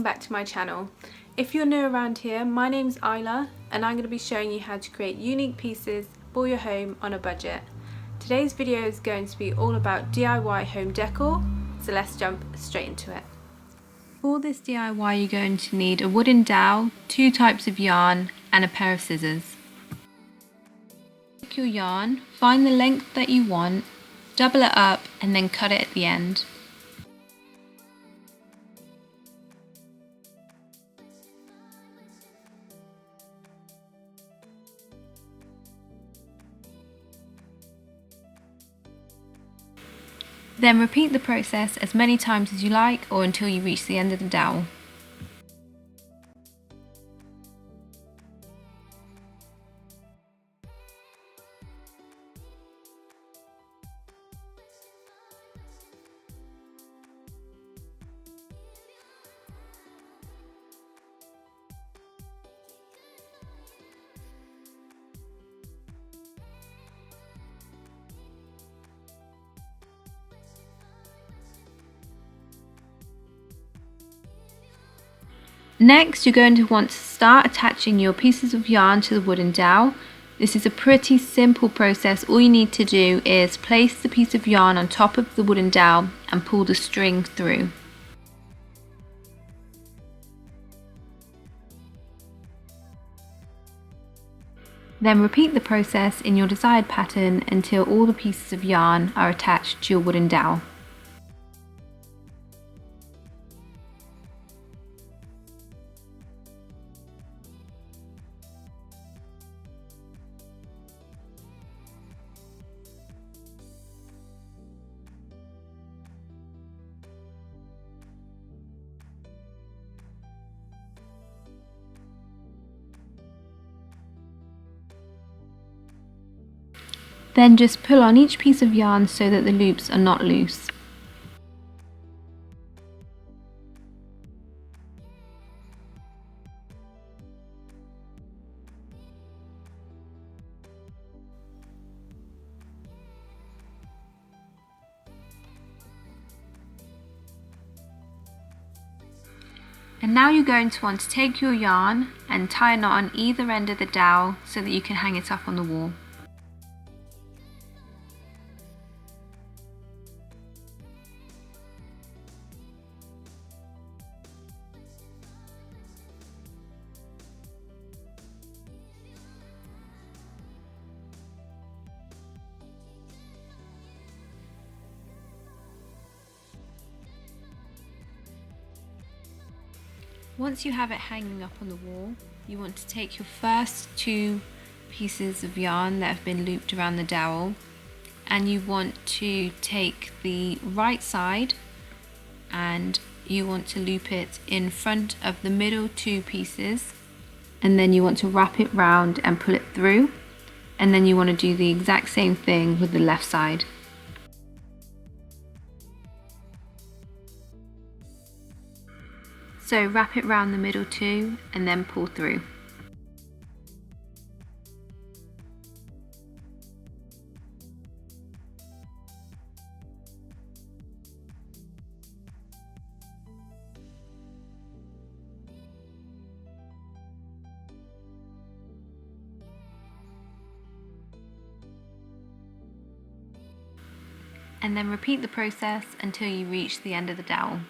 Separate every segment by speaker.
Speaker 1: welcome back to my channel. If you're new around here, my name's Isla and I'm going to be showing you how to create unique pieces for your home on a budget. Today's video is going to be all about DIY home decor, so let's jump straight into it. For this DIY you're going to need a wooden dowel, 2 types of yarn and a pair of scissors. Take your yarn, find the length that you want, double it up and then cut it at the end. Then repeat the process as many times as you like or until you reach the end of the dowel. Next, you're going to want to start attaching your pieces of yarn to the wooden dowel. This is a pretty simple process. All you need to do is place the piece of yarn on top of the wooden dowel and pull the string through. Then repeat the process in your desired pattern until all the pieces of yarn are attached to your wooden dowel. Then just pull on each piece of yarn so that the loops are not loose. And now you're going to want to take your yarn and tie a knot on either end of the dowel so that you can hang it up on the wall. Once you have it hanging up on the wall, you want to take your first 2 pieces of yarn that have been looped around the dowel, and you want to take the right side and you want to loop it in front of the middle 2 pieces, and then you want to wrap it round and pull it through, and then you want to do the exact same thing with the left side. So wrap it round the middle 2 and then pull through. And then repeat the process until you reach the end of the dowel.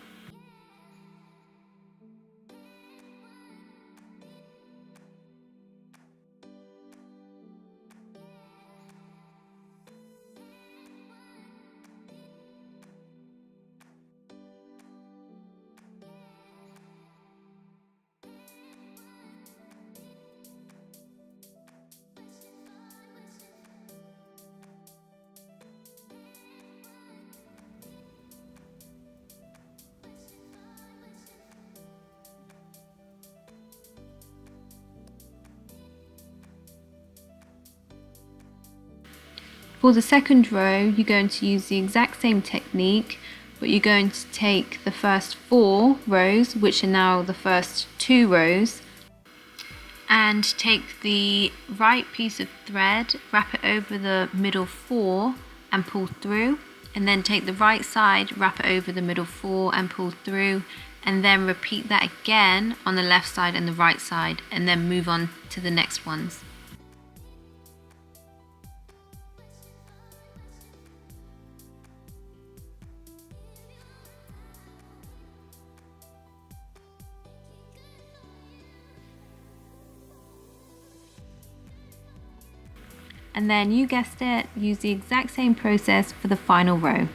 Speaker 1: For the second row, you're going to use the exact same technique, but you're going to take the first 4 rows, which are now the first 2 rows, and take the right piece of thread, wrap it over the middle 4 and pull through, and then take the right side, wrap it over the middle 4 and pull through, and then repeat that again on the left side and the right side, and then move on to the next ones. And then, you guessed it, use the exact same process for the final row.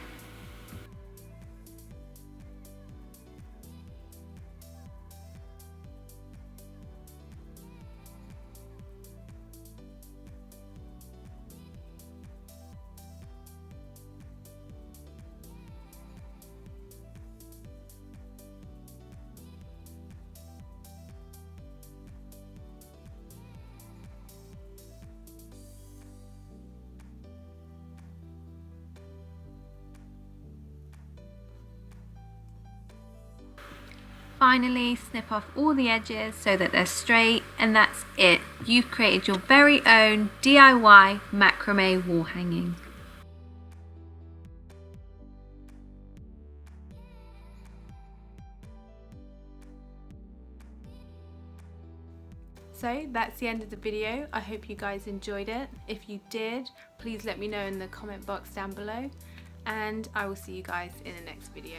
Speaker 1: Finally, snip off all the edges so that they're straight, and that's it. You've created your very own DIY macrame wall hanging. So that's the end of the video. I hope you guys enjoyed it. If you did, please let me know in the comment box down below, and I will see you guys in the next video.